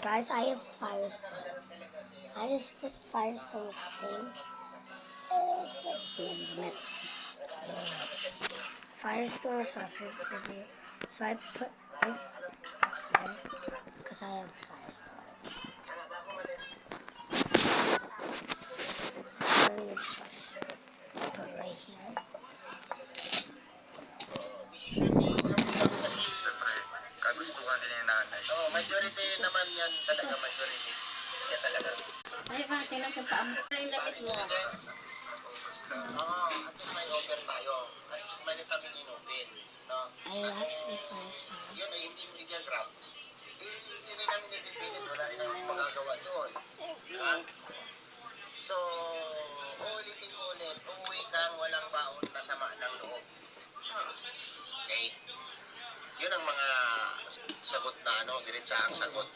Guys, I have Firestone. I just put Firestone's thing. Firestone is my favorite city. So I put this here because I have Firestone. So you just put right here. Kagustuhan din yung nanay. Oo, majority naman yan talaga, majority. Siya talaga. Ay, ba, tinatang pa ang yung lapit mo. Oo, at least may offer tayo. At least may nasabi in-open. No? I actually Firestone. Yun ay hindi yung legal crap. Hindi rin namin nagpipilit. Wala rin namin magagawa doon. Ha? So, ulitin mo ulit. Umuwi kang walang baon na sama ng loob. Okay? Yun ang mga sagot na diretsahang sagot.